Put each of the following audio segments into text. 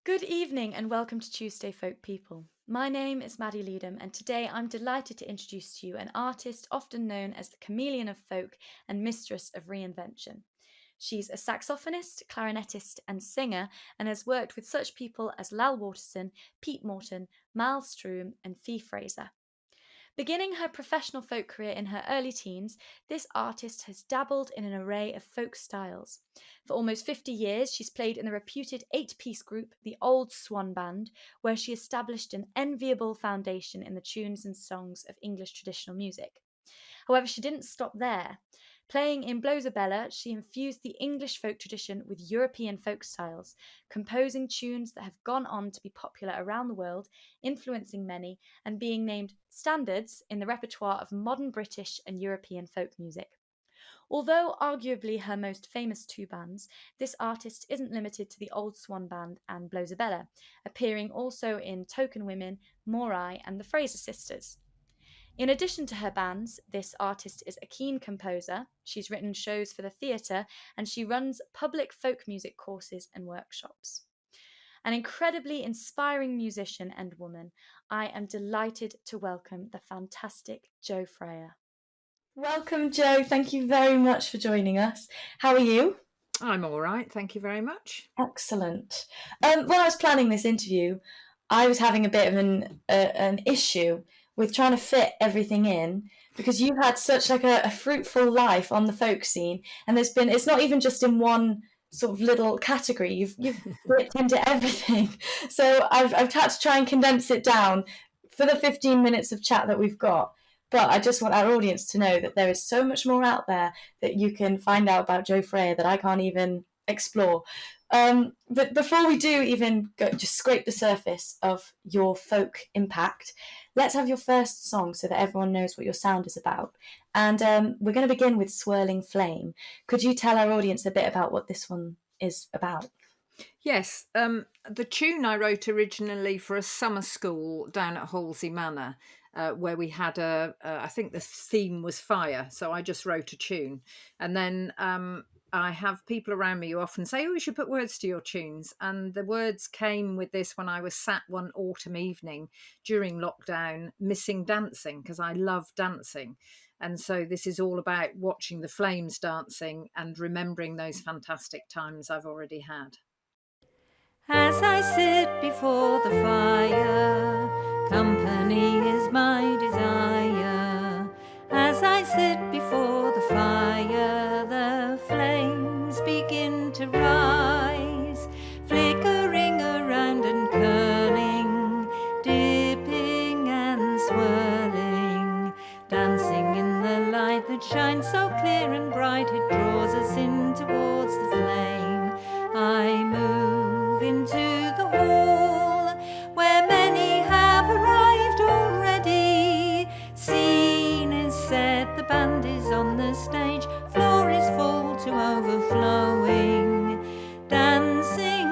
Good evening and welcome to Tuesday Folk People. My name is Maddie Leadham and today I'm delighted to introduce to you an artist often known as the chameleon of folk and mistress of reinvention. She's a saxophonist, clarinettist and singer and has worked with such people as Lal Waterson, Pete Morton, Mal Stroom and Fee Fraser. Beginning her professional folk career in her early teens, this artist has dabbled in an array of folk styles. For almost 50 years, she's played in the reputed 8-piece group, the Old Swan Band, where she established an enviable foundation in the tunes and songs of English traditional music. However, she didn't stop there. Playing in Blozabella, she infused the English folk tradition with European folk styles, composing tunes that have gone on to be popular around the world, influencing many, and being named standards in the repertoire of modern British and European folk music. Although arguably her most famous two bands, this artist isn't limited to the Old Swan Band and Blozabella, appearing also in Token Women, Morai, and the Fraser Sisters. In addition to her bands, this artist is a keen composer, she's written shows for the theatre, and she runs public folk music courses and workshops. An incredibly inspiring musician and woman, I am delighted to welcome the fantastic Jo Freya. Welcome, Jo. Thank you very much for joining us. How are you? I'm all right, thank you very much. Excellent. When I was planning this interview, I was having a bit of an issue with trying to fit everything in because you've had such like a fruitful life on the folk scene, and it's not even just in one sort of little category. You've dipped into everything, so I've had to try and condense it down for the 15 minutes of chat that we've got. But I just want our audience to know that there is so much more out there that you can find out about Jo Freya that I can't even explore. But before we do even just scrape the surface of your folk impact, let's have your first song so that everyone knows what your sound is about. And we're going to begin with Swirling Flame. Could you tell our audience a bit about what this one is about? Yes, the tune I wrote originally for a summer school down at Halsey Manor, where we had I think the theme was fire, so I just wrote a tune. And then I have people around me who often say, oh, you should put words to your tunes. And the words came with this when I was sat one autumn evening during lockdown, missing dancing, because I love dancing. And so this is all about watching the flames dancing and remembering those fantastic times I've already had. As I sit before the fire, company is my desire. As I sit before the fire, the flames begin to rise, flickering around and curling, dipping and swirling, dancing in the light that shines so clear and bright, it draws us in towards the flame. I move into the hall where many have arrived already. Scene is set, the band is on the stage, floor is full to overflowing, dancing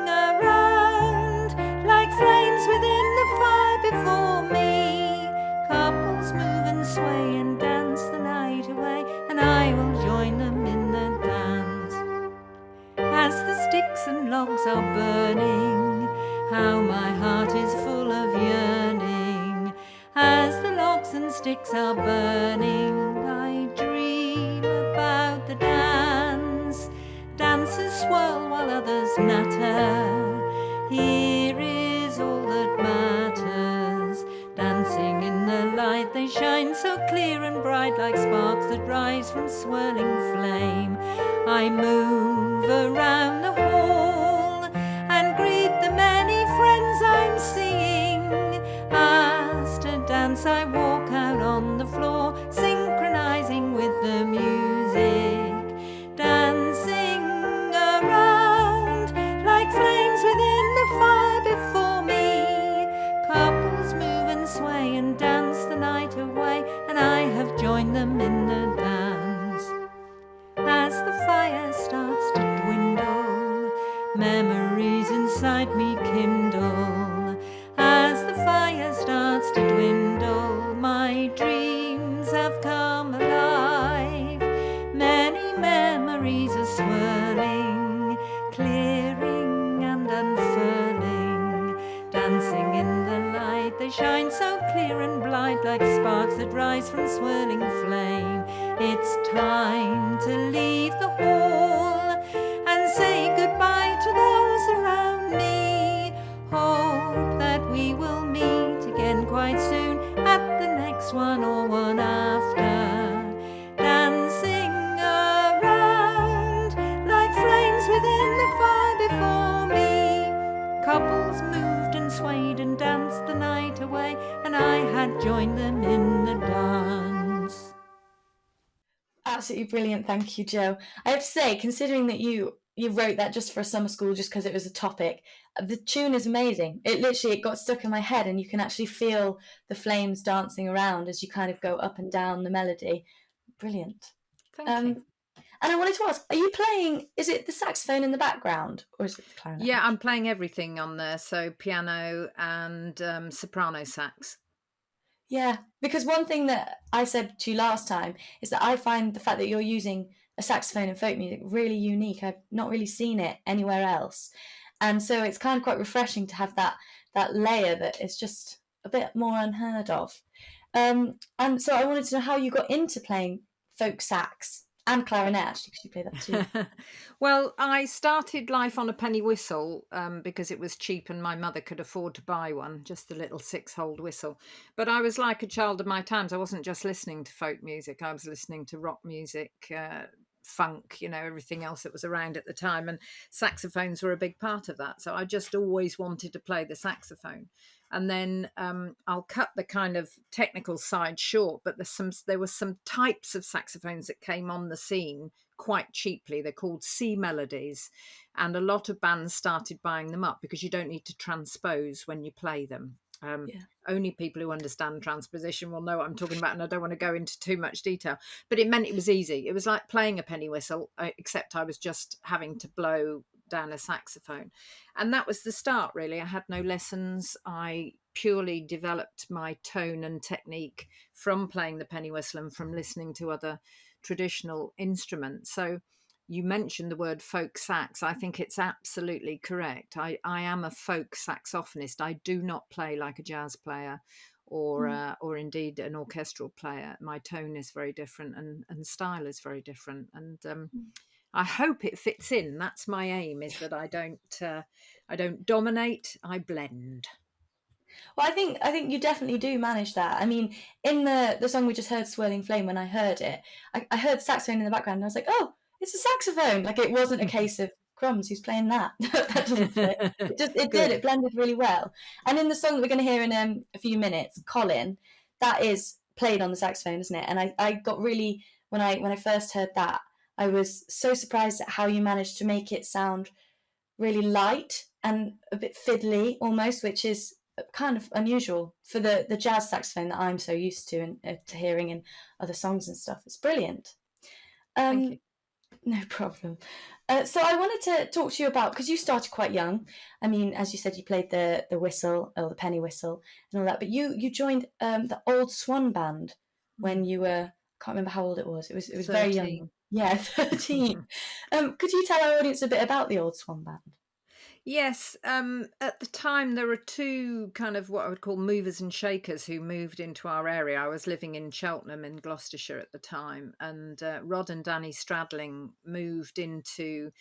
around like flames within the fire before me. Couples move and sway and dance the night away, and I will join them in the dance. As the sticks and logs are burning, how my heart is full of yearning. As the logs and sticks are burning, I dream about the dance. Dancers swirl while others natter. Here is all that matters. Dancing in the light, they shine so clear and bright, like sparks that rise from swirling flame. I move around the hall and greet the many friends I'm seeing. Asked to dance, I walk out on the floor, synchronizing with the music, dancing around like flames within the fire before me. Couples move and sway and dance the night away, and I have joined them in the dance. As the fire starts to dwindle, memories inside me kindle. As the fire starts to dwindle, my dreams have come alive. Many memories are swirling, clearing and unfurling. dancing in the light. They shine so clear and bright, like sparks that rise from swirling flame. It's time to leave the hall and say goodbye to those around me. Hope that we will meet again quite soon at the next one or one after. Dancing around like flames within the fire before me. Couples moved and swayed and danced the night away, and I had joined them in the dance. Absolutely brilliant, thank you, Jo. I have to say, considering that you wrote that just for a summer school, just because it was a topic, the tune is amazing. It got stuck in my head, and you can actually feel the flames dancing around as you kind of go up and down the melody. Brilliant. Thank you. And I wanted to ask, are you playing? Is it the saxophone in the background, or is it the clarinet? Yeah, I'm playing everything on there. So piano and soprano sax. Yeah, because one thing that I said to you last time is that I find the fact that you're using a saxophone in folk music really unique. I've not really seen it anywhere else. And so it's kind of quite refreshing to have that layer that is just a bit more unheard of. And so I wanted to know how you got into playing folk sax and clarinet, actually, because you play that too. Well, I started life on a penny whistle because it was cheap and my mother could afford to buy one, just the little 6-hole whistle. But I was like a child of my times. I wasn't just listening to folk music. I was listening to rock music, funk, everything else that was around at the time. And saxophones were a big part of that. So I just always wanted to play the saxophone. And then I'll cut the kind of technical side short, but there were some types of saxophones that came on the scene quite cheaply. They're called C melodies, and a lot of bands started buying them up because you don't need to transpose when you play them. Only people who understand transposition will know what I'm talking about, and I don't want to go into too much detail, but it meant it was easy. It was like playing a penny whistle, except I was just having to blow down a saxophone. And that was the start, really. I had no lessons. I purely developed my tone and technique from playing the penny whistle and from listening to other traditional instruments. So you mentioned the word folk sax. I think it's absolutely correct. I am a folk saxophonist. I do not play like a jazz player or indeed an orchestral player. My tone is very different and style is very different. And I hope it fits in. That's my aim, is that I don't dominate, I blend. Well, I think you definitely do manage that. I mean, in the song we just heard, "Swirling Flame," when I heard it, I heard saxophone in the background, and I was like, "Oh, it's a saxophone!" Like it wasn't a case of crumbs, who's playing that? That doesn't fit. It blended really well. And in the song that we're going to hear in a few minutes, "Colin," that is played on the saxophone, isn't it? And I got really, when I first heard that, I was so surprised at how you managed to make it sound really light and a bit fiddly almost, which is kind of unusual for the jazz saxophone that I'm so used to and to hearing in other songs and stuff. It's brilliant. Thank you. No problem. So I wanted to talk to you about, because you started quite young. I mean, as you said, you played the whistle or the penny whistle and all that, but you joined the Old Swan Band when you were, I can't remember how old it was. It was 13. very young. Yeah, 13. Could you tell our audience a bit about the Old Swan Band? Yes, at the time there were two kind of what I would call movers and shakers who moved into our area. I was living in Cheltenham in Gloucestershire at the time, and Rod and Danny Stradling moved into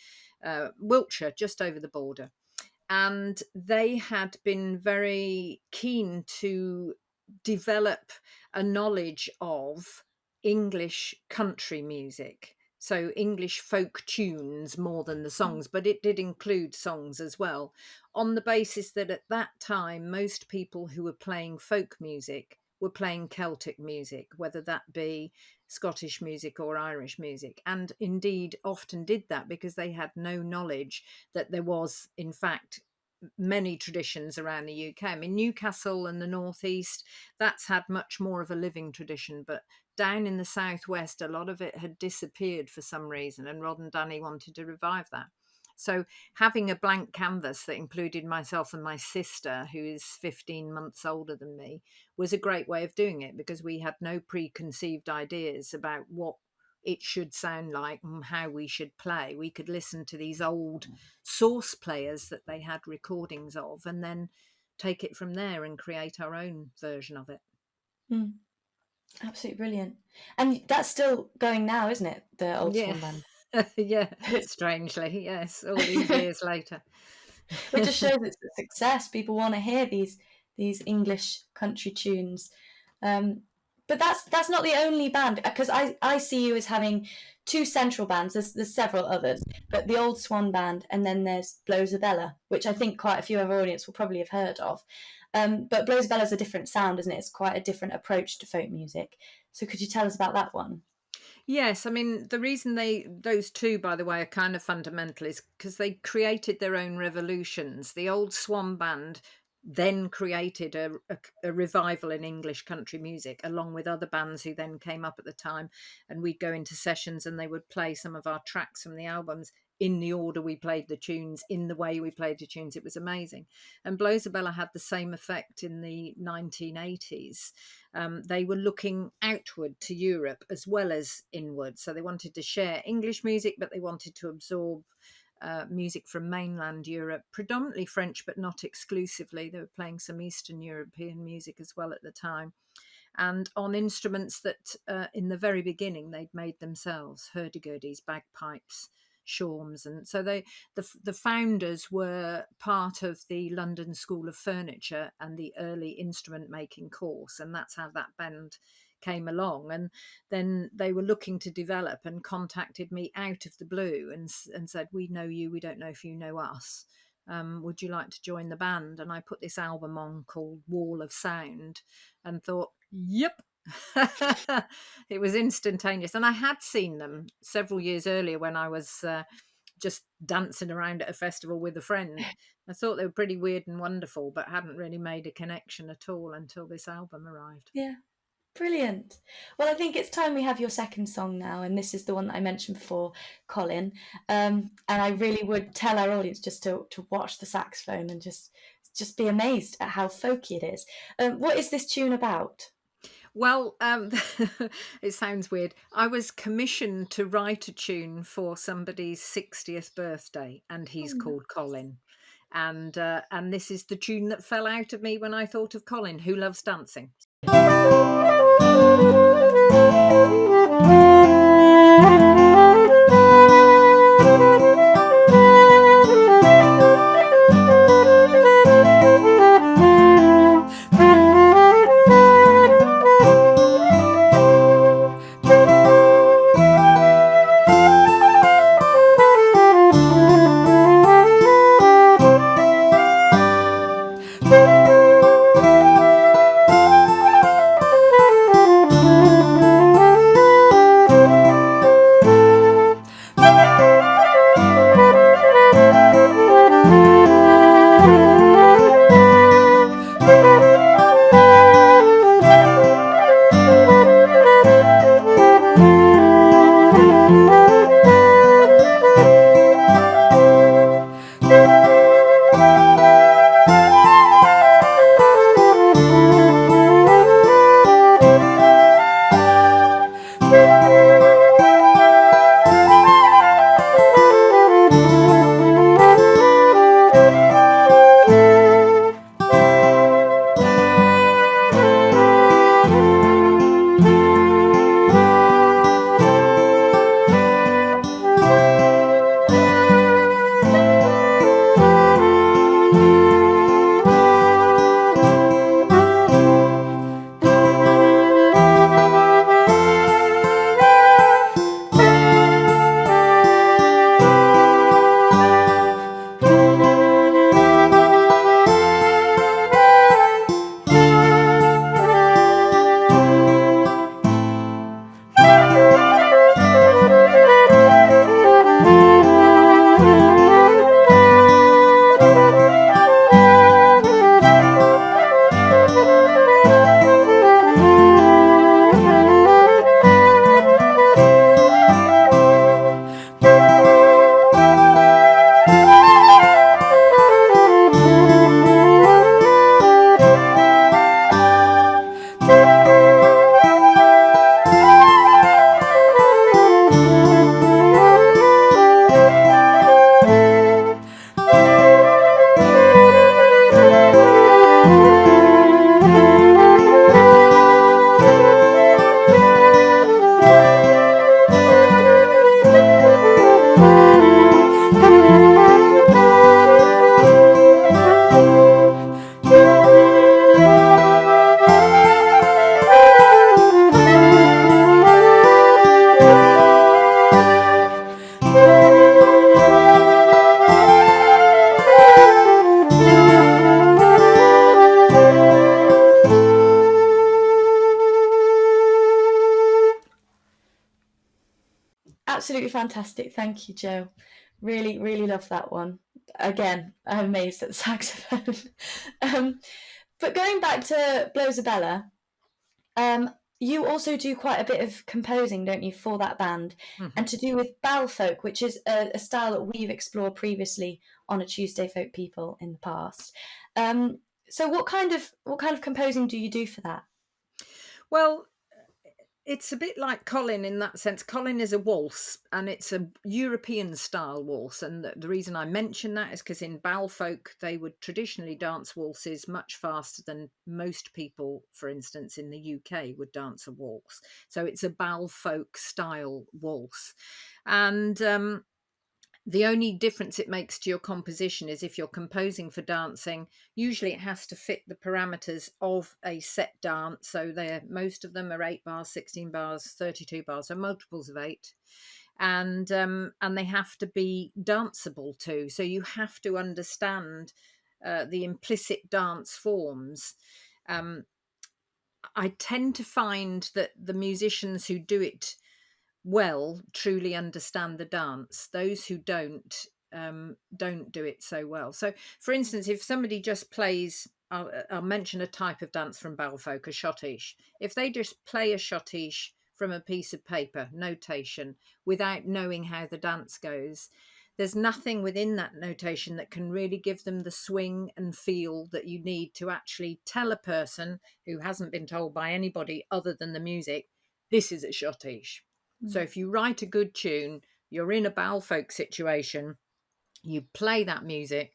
Wiltshire, just over the border. And they had been very keen to develop a knowledge of English country music. So English folk tunes more than the songs, but it did include songs as well, on the basis that at that time, most people who were playing folk music were playing Celtic music, whether that be Scottish music or Irish music, and indeed often did that because they had no knowledge that there was, in fact, many traditions around the UK. I mean, Newcastle and the Northeast, that's had much more of a living tradition, but down in the Southwest, a lot of it had disappeared for some reason, and Rod and Danny wanted to revive that. So having a blank canvas that included myself and my sister, who is 15 months older than me, was a great way of doing it, because we had no preconceived ideas about what it should sound like and how we should play. We could listen to these old source players that they had recordings of and then take it from there and create our own version of it. Mm. Absolutely brilliant. And that's still going now, isn't it? The Old Yeah. Swan Band. Yeah, strangely, yes, all these years later. Which just shows it's a success. People want to hear these English country tunes. But that's not the only band, because I see you as having two central bands. There's several others, but the Old Swan Band, and then there's Blowsabella, which I think quite a few of our audience will probably have heard of. But Blowsabella's a different sound, isn't it? It's quite a different approach to folk music. So could you tell us about that one? Yes, I mean, the reason those two, by the way, are kind of fundamental is because they created their own revolutions. The Old Swan Band then created a revival in English country music, along with other bands who then came up at the time. And we'd go into sessions and they would play some of our tracks from the albums in the order we played the tunes, in the way we played the tunes. It was amazing. And Blowsabella had the same effect in the 1980s. They were looking outward to Europe as well as inward. So they wanted to share English music, but they wanted to absorb music from mainland Europe, predominantly French, but not exclusively. They were playing some Eastern European music as well at the time. And on instruments that in the very beginning they'd made themselves, hurdy-gurdies, bagpipes, shawms. And so the founders were part of the London School of Furniture and the early instrument making course, and that's how that band came along. And then they were looking to develop and contacted me out of the blue and said, we know you, we don't know if you know us. Would you like to join the band? And I put this album on called Wall of Sound and thought, yep. It was instantaneous. And I had seen them several years earlier when I was just dancing around at a festival with a friend. I thought they were pretty weird and wonderful, but hadn't really made a connection at all until this album arrived. Yeah. Brilliant. Well, I think it's time we have your second song now, and this is the one that I mentioned before, Colin. And I really would tell our audience just to watch the saxophone and just be amazed at how folky it is. What is this tune about? Well, it sounds weird. I was commissioned to write a tune for somebody's 60th birthday, and he's called Colin. And this is the tune that fell out of me when I thought of Colin, who loves dancing. fantastic. Thank you, Jo. Really, really love that one. Again, I'm amazed at the saxophone. But going back to Blowsabella, you also do quite a bit of composing, don't you, for that band, and to do with bal folk, which is a style that we've explored previously on a Tuesday Folk People in the past. So what kind of composing do you do for that? Well, it's a bit like Colin in that sense. Colin is a waltz, and it's a European style waltz. And the reason I mention that is because in bal folk, they would traditionally dance waltzes much faster than most people, for instance, in the UK would dance a waltz. So it's a bal folk style waltz. And the only difference it makes to your composition is if you're composing for dancing, usually it has to fit the parameters of a set dance. So most of them are 8 bars, 16 bars, 32 bars, so multiples of 8. And they have to be danceable too. So you have to understand the implicit dance forms. I tend to find that the musicians who do it well truly understand the dance. Those who don't do it so well. So for instance, if somebody just plays, I'll mention a type of dance from bal folk, a schottische. If they just play a schottische from a piece of paper, notation, without knowing how the dance goes, there's nothing within that notation that can really give them the swing and feel that you need to actually tell a person who hasn't been told by anybody other than the music, this is a schottische. So if you write a good tune, you're in a bal folk situation, you play that music,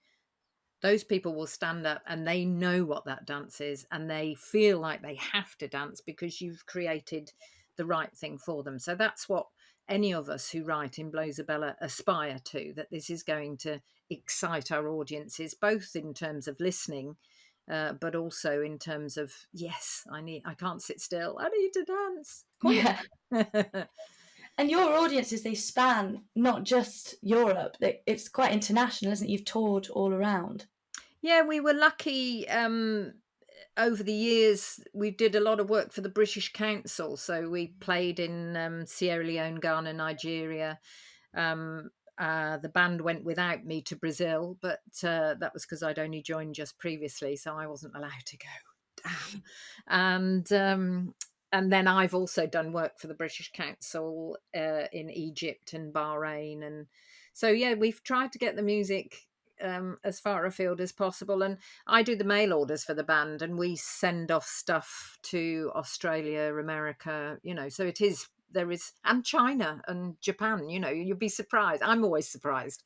those people will stand up and they know what that dance is and they feel like they have to dance because you've created the right thing for them. So that's what any of us who write in Blowsabella aspire to, that this is going to excite our audiences, both in terms of listening, but also in terms of, yes, I can't sit still, I need to dance. Yeah. And your audiences, they span not just Europe. It's quite international, isn't it? You've toured all around. Yeah, we were lucky. Over the years, we did a lot of work for the British Council. So we played in Sierra Leone, Ghana, Nigeria. The band went without me to Brazil, but that was because I'd only joined just previously, so I wasn't allowed to go. Damn. And then I've also done work for the British Council in Egypt and Bahrain. And so, yeah, we've tried to get the music as far afield as possible. And I do the mail orders for the band and we send off stuff to Australia, America, so there is, and China and Japan, you'll be surprised. I'm always surprised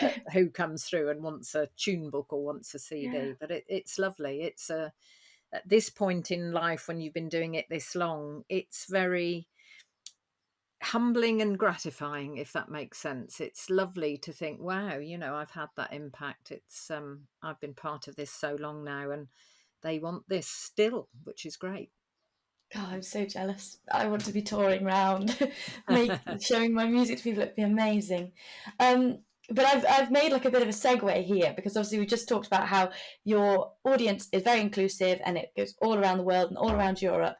at who comes through and wants a tune book or wants a CD. Yeah. But it's lovely. It's at this point in life, when you've been doing it this long, it's very humbling and gratifying, if that makes sense. It's lovely to think, wow, I've had that impact. It's I've been part of this so long now and they want this still, which is great. God, I'm so jealous. I want to be touring around, showing my music to people. It'd be amazing. But I've made like a bit of a segue here because obviously we just talked about how your audience is very inclusive and it goes all around the world and all around Europe.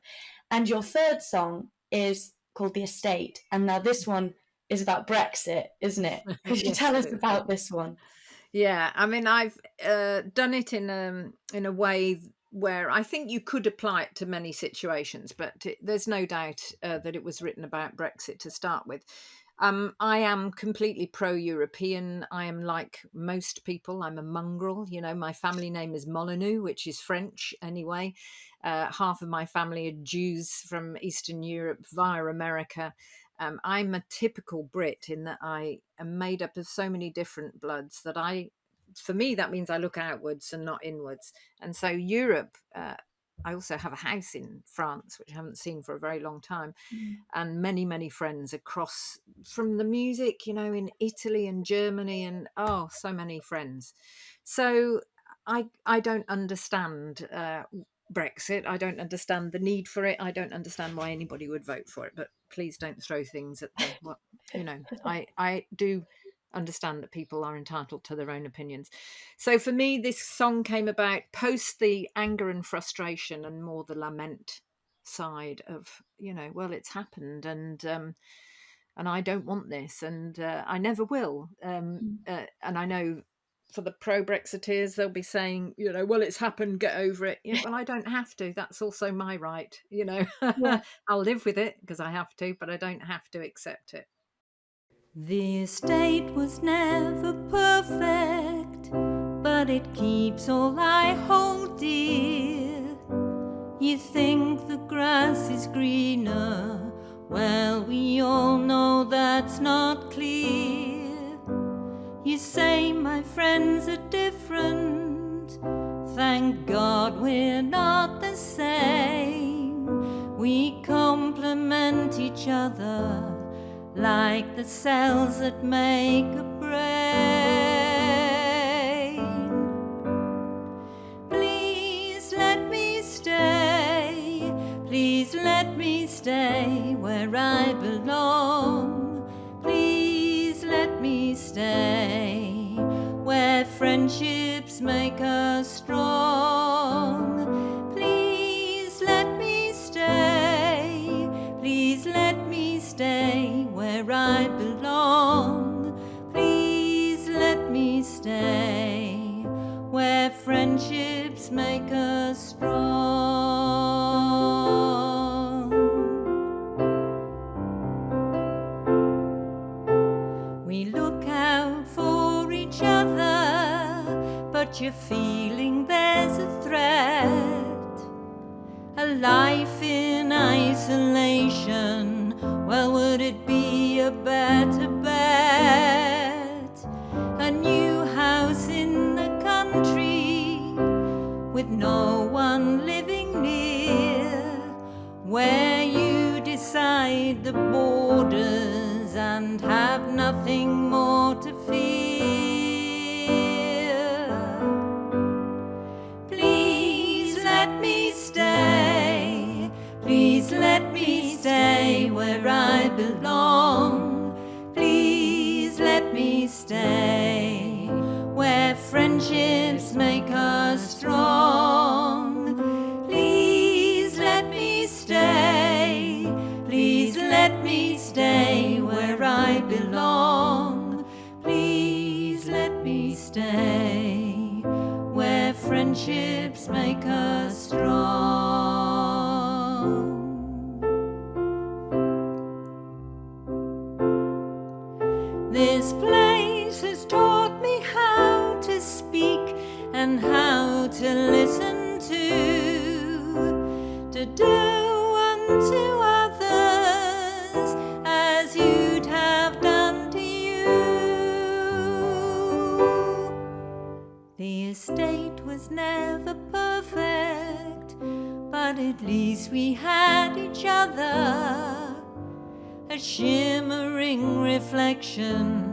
And your third song is called The Estate. And now this one is about Brexit, isn't it? Could you tell us about this one? Yeah, I mean, I've done it in a way where I think you could apply it to many situations, but there's no doubt that it was written about Brexit to start with. I am completely pro-European. I am like most people. I'm a mongrel. My family name is Molyneux, which is French anyway. Half of my family are Jews from Eastern Europe via America. I'm a typical Brit in that I am made up of so many different bloods that for me, that means I look outwards and not inwards. And so Europe, I also have a house in France, which I haven't seen for a very long time, and many, many friends across from the music, in Italy and Germany, and so many friends. So I don't understand Brexit. I don't understand the need for it. I don't understand why anybody would vote for it. But please don't throw things at them. I do understand that people are entitled to their own opinions. So for me, this song came about post the anger and frustration and more the lament side of, well, it's happened. And and I don't want this, and I never will. And I know for the pro-Brexiteers, they'll be saying, well, it's happened, get over it. Yeah, well, I don't have to. That's also my right. Yeah. I'll live with it because I have to, but I don't have to accept it. The estate was never perfect, but it keeps all I hold dear. You think the grass is greener, well, we all know that's not clear. You say my friends are different, thank God we're not the same. We complement each other like the cells that make a brain. Please let me stay, please let me stay where I belong. Please let me stay where friendships make us strong. Please let me stay, please let me stay where I belong. Please let me stay where friendships make us strong. We look out for each other, but you're feeling there's a threat. A life in isolation, well, would it be a better bet? A new house in the country with no one living near, where you decide the borders and have nothing more to fear. Please let me stay, please let me stay where I belong. Please let me stay where friendships make us strong. Please let me stay, please let me stay where I belong. Please let me stay where friendships make us strong. This place has taught me how to speak and how to listen to do unto others as you'd have done to you. The estate was never perfect, but at least we had each other, a shimmering reflection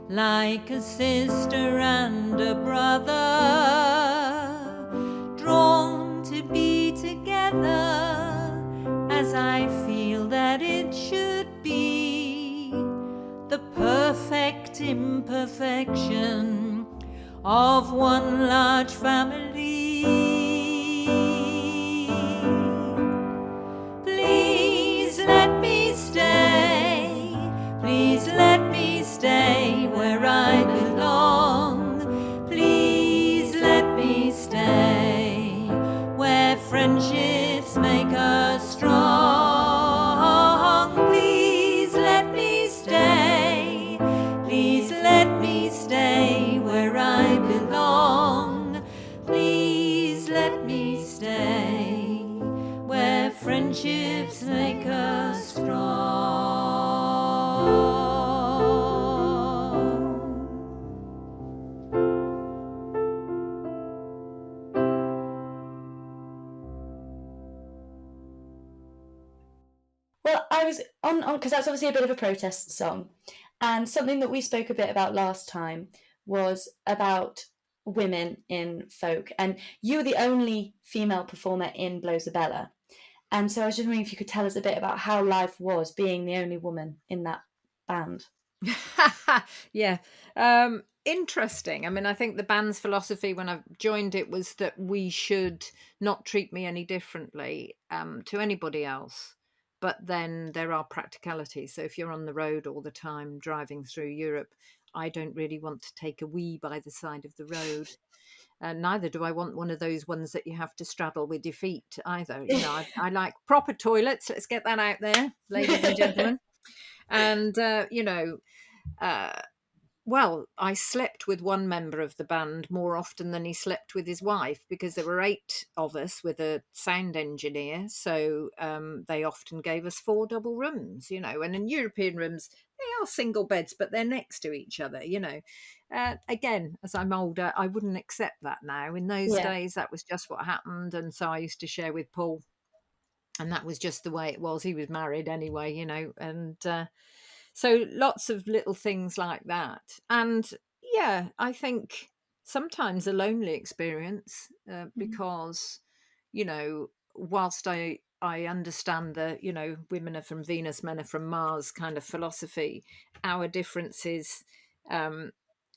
like a sister and a brother, drawn to be together as I feel that it should be, the perfect imperfection of one large family. Please let me stay, please let me stay where I belong. Please let me stay where friendships make us strong. Please let me stay, please let me stay where I belong. Please let me stay where friendships make us strong. Well, I was on because that's obviously a bit of a protest song, and something that we spoke a bit about last time was about women in folk, and you were the only female performer in Blowsabella, and so I was just wondering if you could tell us a bit about how life was being the only woman in that band. Yeah. Interesting. I mean, I think the band's philosophy when I joined it was that we should not treat me any differently to anybody else. but then there are practicalities. So if you're on the road all the time driving through Europe, I don't really want to take a wee by the side of the road. Neither do I want one of those ones that you have to straddle with your feet either. You know, I like proper toilets. Let's get that out there, ladies and gentlemen. And, well, I slept with one member of the band more often than he slept with his wife, because there were 8 of us with a sound engineer. So they often gave us 4 double rooms, and in European rooms, they are single beds, but they're next to each other, Again, as I'm older, I wouldn't accept that now. In those days, that was just what happened. And so I used to share with Paul, and that was just the way it was. He was married anyway, and so lots of little things like that. And yeah, I think sometimes a lonely experience, because, whilst I understand that, women are from Venus, men are from Mars kind of philosophy, our differences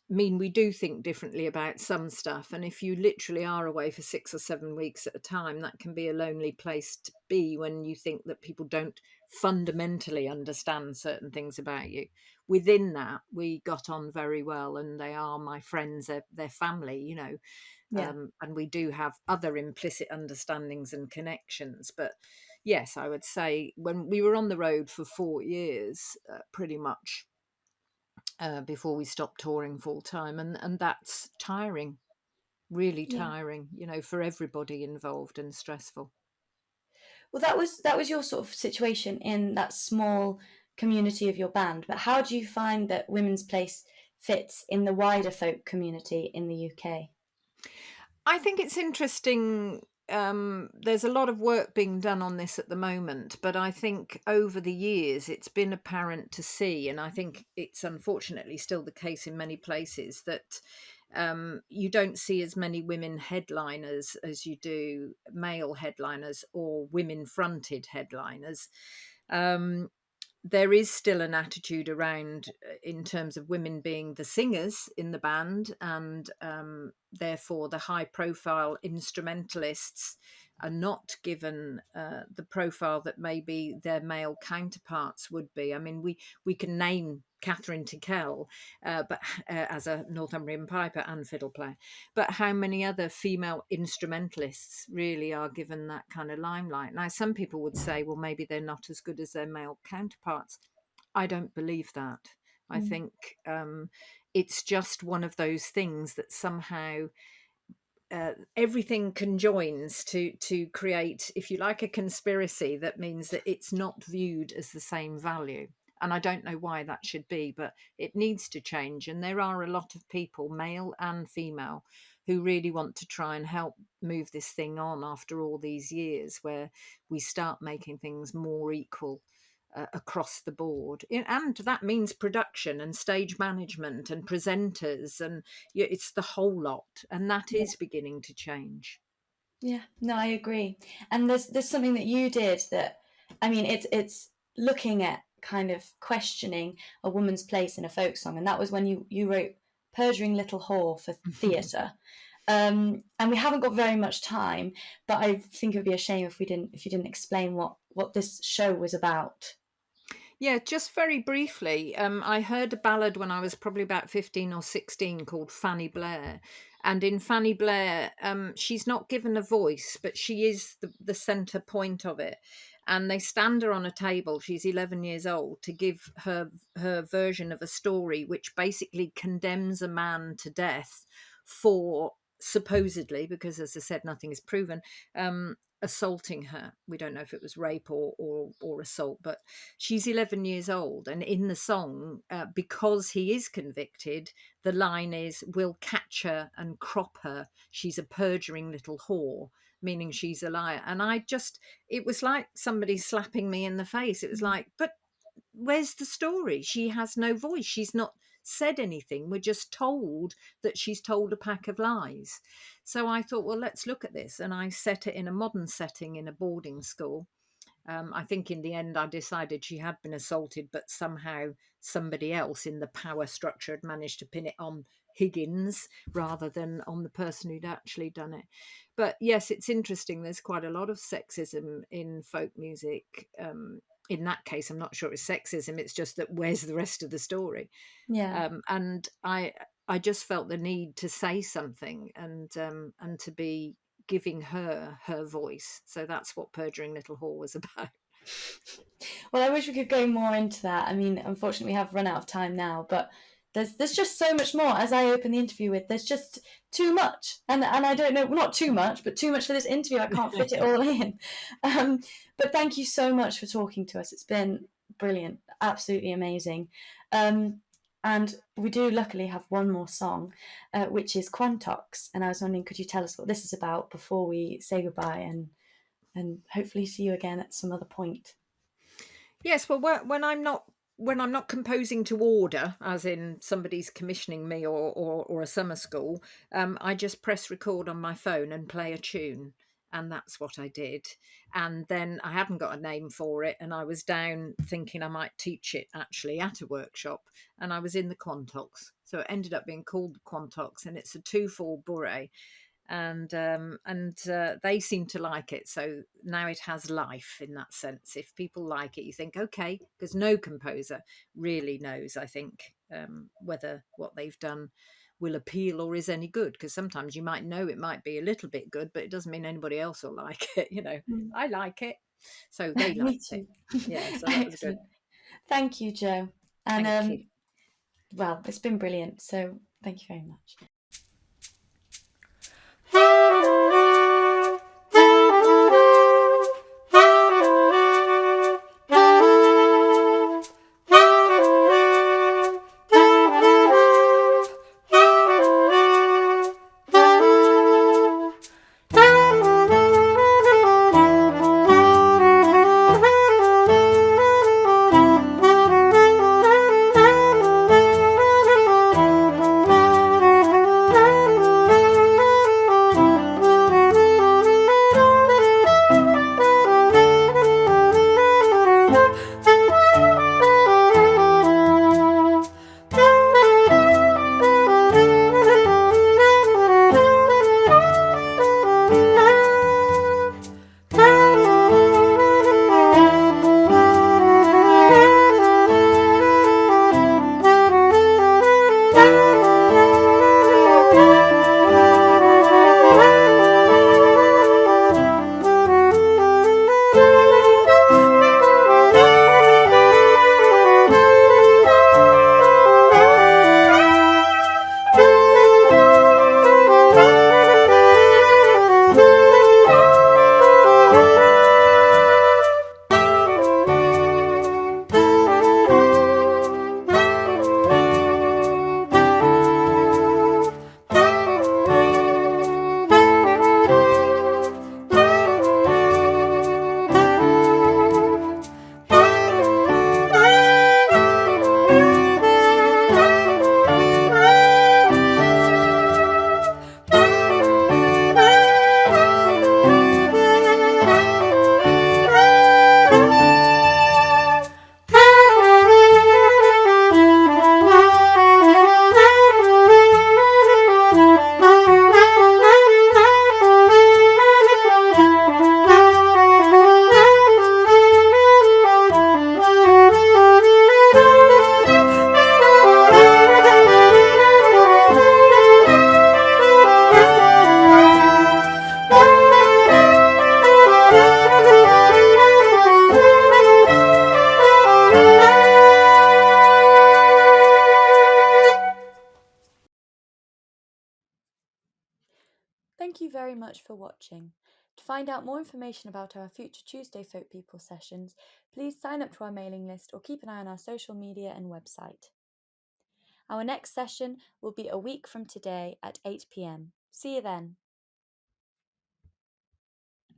mean we do think differently about some stuff. And if you literally are away for 6 or 7 weeks at a time, that can be a lonely place to be, when you think that people don't fundamentally understand certain things about you. Within that, we got on very well, and they are my friends, they're family, and we do have other implicit understandings and connections. But yes, I would say when we were on the road for 4 years, pretty much, before we stopped touring full time, and that's tiring, really tiring, for everybody involved, and stressful. Well, that was your sort of situation in that small community of your band, but how do you find that women's place fits in the wider folk community in the UK? I think it's interesting. There's a lot of work being done on this at the moment, but I think over the years it's been apparent to see, and I think it's unfortunately still the case in many places, that you don't see as many women headliners as you do male headliners or women fronted headliners. Um, there is still an attitude around, in terms of women being the singers in the band, and therefore the high profile instrumentalists are not given the profile that maybe their male counterparts would be. I mean, we can name Catherine Tickell, but as a Northumbrian piper and fiddle player, but how many other female instrumentalists really are given that kind of limelight? Now, some people would say, well, maybe they're not as good as their male counterparts. I don't believe that. I think it's just one of those things that somehow everything conjoins to create, if you like, a conspiracy that means that it's not viewed as the same value. And I don't know why that should be, but it needs to change. And there are a lot of people, male and female, who really want to try and help move this thing on after all these years, where we start making things more equal across the board. And that means production and stage management and presenters, and it's the whole lot. And that is beginning to change. Yeah, no, I agree. And there's something that you did that, I mean, it's looking at kind of questioning a woman's place in a folk song, and that was when you wrote "Perjuring Little Whore" for theatre. And we haven't got very much time, but I think it would be a shame if you didn't explain what this show was about. Yeah, just very briefly, I heard a ballad when I was probably about 15 or 16 called Fanny Blair. And in Fanny Blair, she's not given a voice, but she is the centre point of it. And they stand her on a table, she's 11 years old, to give her version of a story which basically condemns a man to death for, supposedly, because as I said, nothing is proven, assaulting her. We don't know if it was rape or assault, but she's 11 years old. And in the song, because he is convicted, the line is, "We'll catch her and crop her. She's a perjuring little whore," meaning she's a liar. And it was like somebody slapping me in the face. It was like, but where's the story? She has no voice. She's not said anything. We're just told that she's told a pack of lies. So I thought, well, let's look at this. And I set it in a modern setting in a boarding school. I think in the end I decided she had been assaulted, but somehow somebody else in the power structure had managed to pin it on Higgins rather than on the person who'd actually done it. But yes, it's interesting. There's quite a lot of sexism in folk music. in that case, I'm not sure it's sexism. It's just that where's the rest of the story? Yeah. And I just felt the need to say something and to be giving her voice. So that's what Perjuring Little Whore was about. Well, I wish we could go more into that. I mean, unfortunately, we have run out of time now, but there's just so much more. As I open the interview with, there's just too much, and I don't know, not too much, but too much for this interview. I can't fit it all in. But thank you so much for talking to us. It's been brilliant, absolutely amazing. And we do luckily have one more song, which is Quantox. And I was wondering, could you tell us what this is about before we say goodbye and hopefully see you again at some other point? Yes, well, when I'm not composing to order, as in somebody's commissioning me or a summer school, I just press record on my phone and play a tune. And that's what I did. And then I hadn't got a name for it. And I was down thinking I might teach it actually at a workshop. And I was in the Quantox. So it ended up being called the Quantox. And it's a 2/4 bourrée. And they seem to like it, so now it has life in that sense. If people like it, you think okay, because no composer really knows, I think, whether what they've done will appeal or is any good, because sometimes you might know it might be a little bit good, but it doesn't mean anybody else will like it. I like it, so they Me liked it. too. Yeah, so that was good. Excellent. Thank you, Jo. And Thank you. well, it's been brilliant. So thank you very much. Thank you very much for watching. To find out more information about our future Tuesday Folk People sessions, please sign up to our mailing list or keep an eye on our social media and website. Our next session will be a week from today at 8 p.m. See you then.